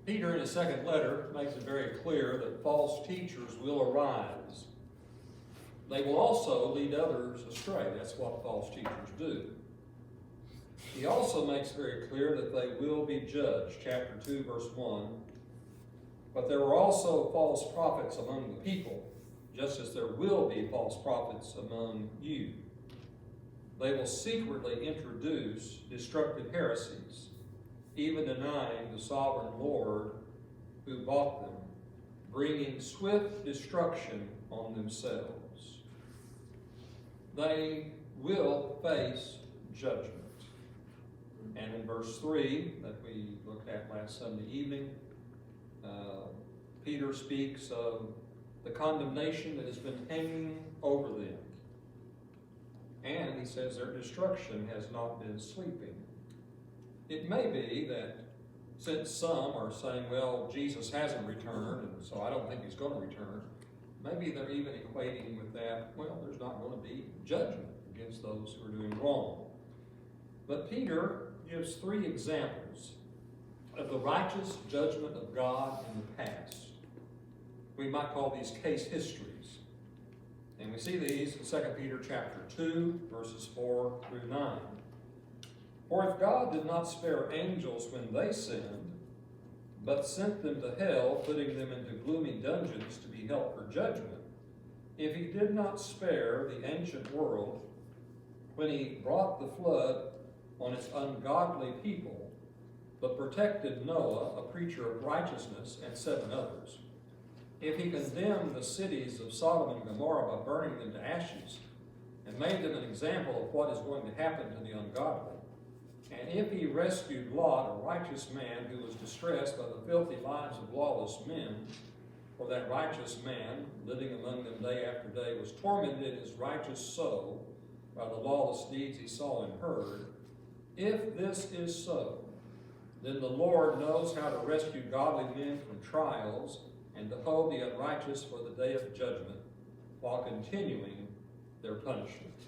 Peter, in his second letter, makes it very clear that false teachers will arise. They will also lead others astray. That's what false teachers do. He also makes very clear that they will be judged. Chapter 2, verse 1. But there were also false prophets among the people, just as there will be false prophets among you. They will secretly introduce destructive heresies, even denying the sovereign Lord who bought them, bringing swift destruction on themselves. They will face judgment. And in verse 3 that we looked at last Sunday evening, Peter speaks of the condemnation that has been hanging over them. And he says their destruction has not been sleeping. It may be that since some are saying, well, Jesus hasn't returned, and so I don't think he's going to return, maybe they're even equating with that, well, there's not going to be judgment against those who are doing wrong. But Peter gives 3 examples of the righteous judgment of God in the past. We might call these case histories. And we see these in 2 Peter chapter 2, verses 4 through 9. For if God did not spare angels when they sinned, but sent them to hell, putting them into gloomy dungeons to be held for judgment, if he did not spare the ancient world when he brought the flood on its ungodly people, but protected Noah, a preacher of righteousness, and 7 others, if he condemned the cities of Sodom and Gomorrah by burning them to ashes, and made them an example of what is going to happen to the ungodly, and if he rescued Lot, a righteous man who was distressed by the filthy lives of lawless men, for that righteous man, living among them day after day, was tormented in his righteous soul by the lawless deeds he saw and heard, if this is so, then the Lord knows how to rescue godly men from trials and to hold the unrighteous for the day of judgment while continuing their punishment.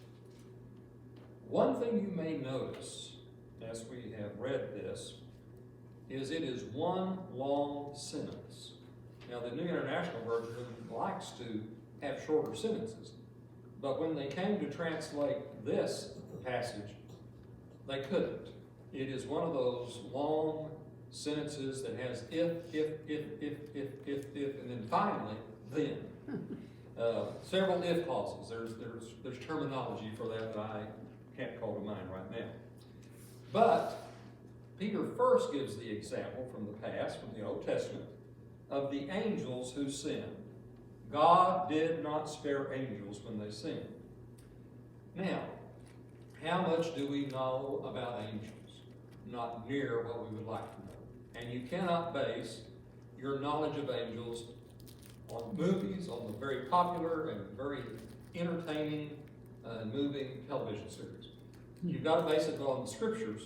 One thing you may notice as we have read this is it is one long sentence. Now, the New International Version likes to have shorter sentences, but when they came to translate this passage, they couldn't. It is one of those long sentences that has if, and then finally, then. Several if clauses. There's terminology for that I can't call to mind right now. But Peter first gives the example from the past, from the Old Testament, of the angels who sinned. God did not spare angels when they sinned. Now, how much do we know about angels? Not near what we would like to know. And you cannot base your knowledge of angels on movies, on the very popular and very entertaining and moving television series. You've got to base it on the scriptures,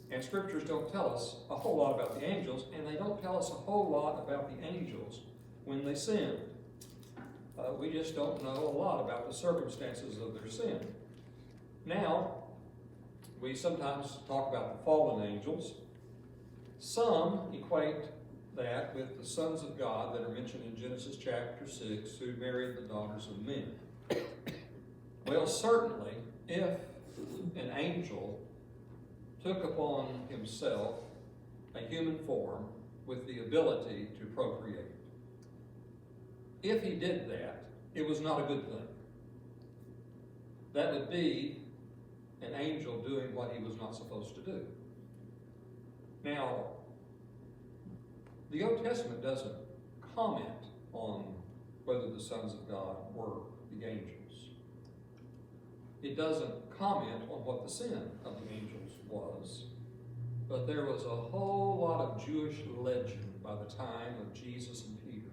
and scriptures don't tell us a whole lot about the angels, and they don't tell us a whole lot about the angels when they sinned. We just don't know a lot about the circumstances of their sin. Now, we sometimes talk about the fallen angels. Some equate that with the sons of God that are mentioned in Genesis chapter 6 who married the daughters of men. Well, certainly, if an angel took upon himself a human form with the ability to procreate, if he did that, it was not a good thing. That would be an angel doing what he was not supposed to do. Now, the Old Testament doesn't comment on whether the sons of God were the angels. It doesn't comment on what the sin of the angels was. But there was a whole lot of Jewish legend by the time of Jesus and Peter.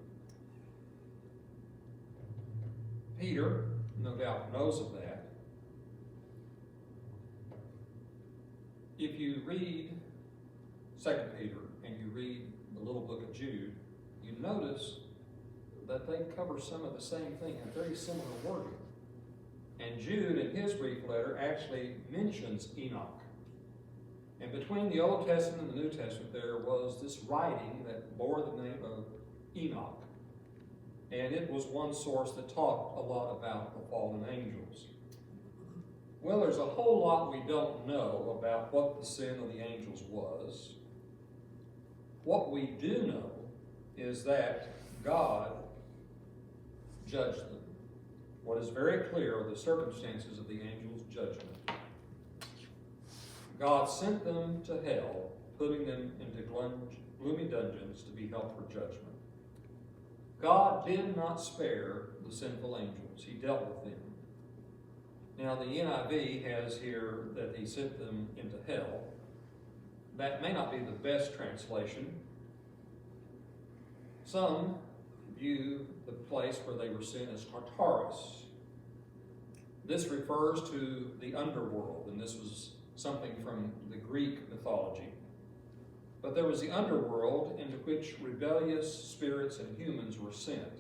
Peter, no doubt, knows of that. If you read 2 Peter and you read the little book of Jude, you notice that they cover some of the same thing in very similar wording. And Jude, in his brief letter, actually mentions Enoch. And between the Old Testament and the New Testament, there was this writing that bore the name of Enoch. And it was one source that talked a lot about the fallen angels. Well, there's a whole lot we don't know about what the sin of the angels was. What we do know is that God judged them. What is very clear are the circumstances of the angels' judgment. God sent them to hell, putting them into gloomy dungeons to be held for judgment. God did not spare the sinful angels. He dealt with them. Now, the NIV has here that he sent them into hell. That may not be the best translation. Some view the place where they were sent as Tartarus. This refers to the underworld, and this was something from the Greek mythology. But there was the underworld into which rebellious spirits and humans were sent.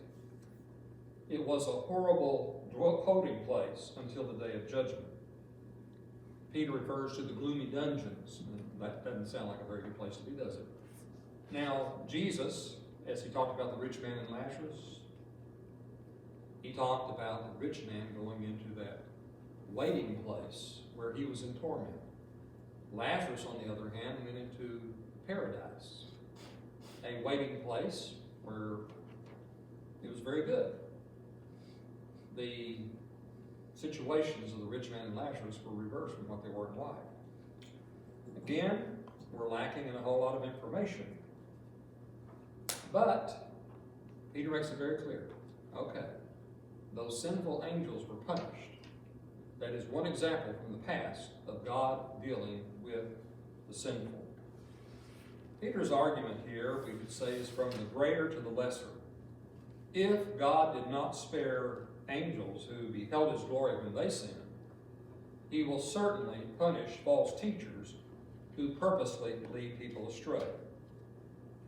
It was a horrible holding place until the day of judgment. Peter refers to the gloomy dungeons. That doesn't sound like a very good place to be, does it? Now, Jesus, as he talked about the rich man and Lazarus, he talked about the rich man going into that waiting place where he was in torment. Lazarus, on the other hand, went into paradise, a waiting place where it was very good. The situations of the rich man and Lazarus were reversed from what they were in life. Again, we're lacking in a whole lot of information. But Peter makes it very clear. Okay, those sinful angels were punished. That is one example from the past of God dealing with the sinful. Peter's argument here, we could say, is from the greater to the lesser. If God did not spare angels who beheld his glory when they sinned, he will certainly punish false teachers who purposely lead people astray.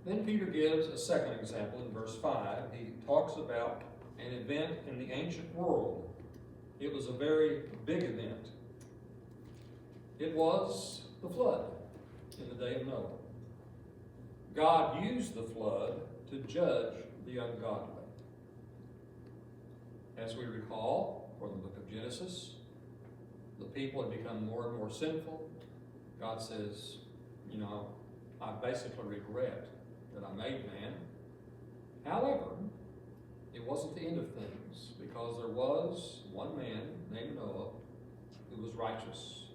Then Peter gives a second example in verse 5. He talks about an event in the ancient world. It was a very big event. It was the flood in the day of Noah. God used the flood to judge the ungodly. As we recall from the book of Genesis, the people had become more and more sinful. God says, I basically regret that I made man. However, it wasn't the end of things, because there was one man named Noah who was righteous.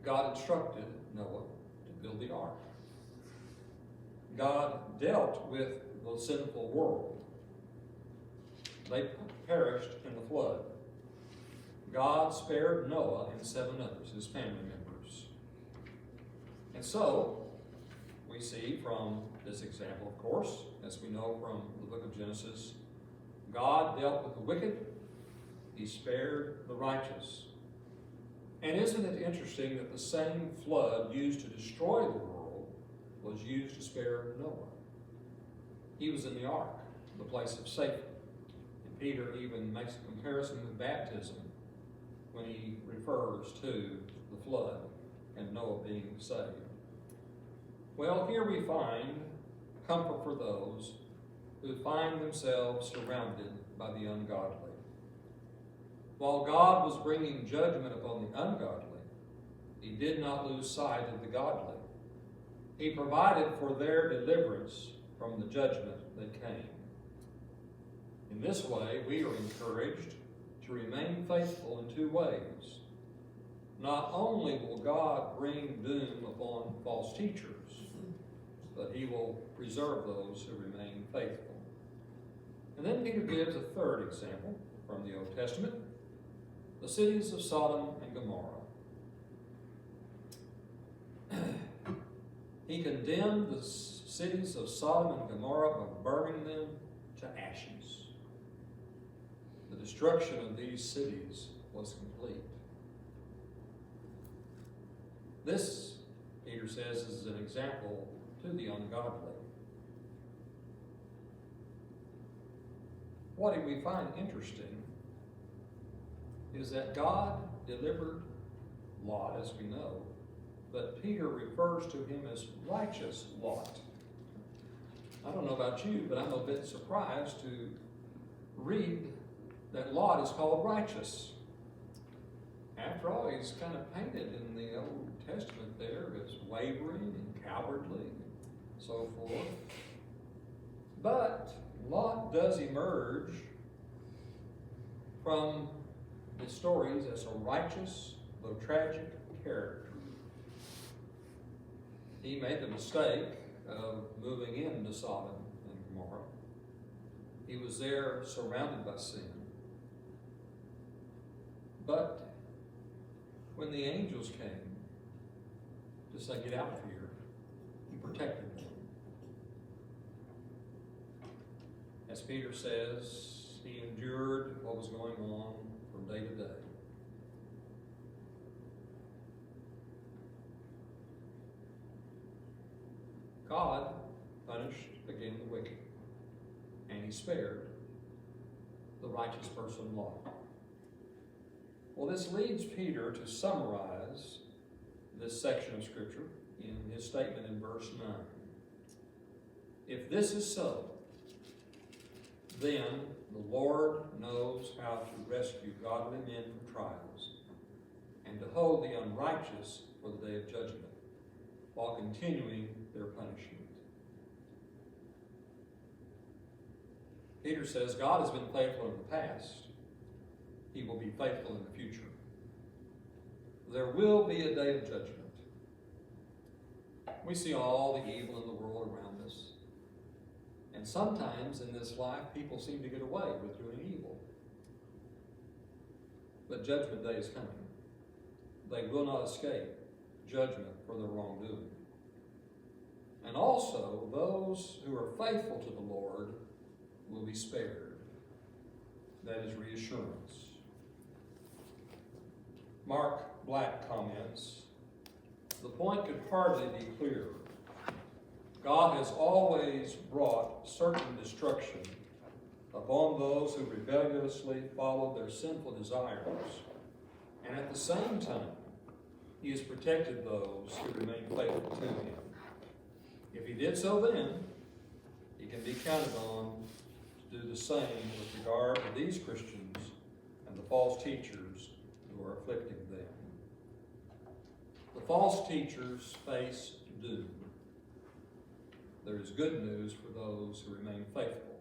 God instructed Noah to build the ark. God dealt with the sinful world. They perished in the flood. God spared Noah and 7 others, his family members. And so, we see from this example, of course, as we know from the book of Genesis, God dealt with the wicked, he spared the righteous. And isn't it interesting that the same flood used to destroy the world was used to spare Noah? He was in the ark, the place of safety. And Peter even makes a comparison with baptism when he refers to the flood and Noah being saved. Well, here we find comfort for those who find themselves surrounded by the ungodly. While God was bringing judgment upon the ungodly, he did not lose sight of the godly. He provided for their deliverance from the judgment that came. In this way, we are encouraged to remain faithful in 2 ways. Not only will God bring doom upon false teachers, but he will preserve those who remain faithful. And then Peter gives a third example from the Old Testament, the cities of Sodom and Gomorrah. He condemned the cities of Sodom and Gomorrah by burning them to ashes. The destruction of these cities was complete. This, Peter says, is an example to the ungodly. What we find interesting is that God delivered Lot, as we know, but Peter refers to him as righteous Lot. I don't know about you, but I'm a bit surprised to read that Lot is called righteous. After all, he's kind of painted in the Old Testament there as wavering and cowardly and so forth. But Lot does emerge from the stories as a righteous, though tragic, character. He made the mistake of moving into Sodom and Gomorrah. He was there surrounded by sin. But when the angels came to say, "Get out of here," he protected them. As Peter says, he endured what was going on from day to day. God punished again the wicked, and he spared the righteous person Lot. Well, this leads Peter to summarize this section of Scripture in his statement in verse 9. If this is so, then the Lord knows how to rescue godly men from trials and to hold the unrighteous for the day of judgment while continuing their punishment. Peter says God has been faithful in the past. He will be faithful in the future. There will be a day of judgment. We see all the evil in the world around us. And sometimes in this life, people seem to get away with doing evil. But judgment day is coming. They will not escape judgment for their wrongdoing. And also, those who are faithful to the Lord will be spared. That is reassurance. Mark Black comments, the point could hardly be clearer. God has always brought certain destruction upon those who rebelliously followed their sinful desires, and at the same time, he has protected those who remain faithful to him. If he did so then, he can be counted on to do the same with regard to these Christians and the false teachers who are afflicting them. The false teachers face doom. There is good news for those who remain faithful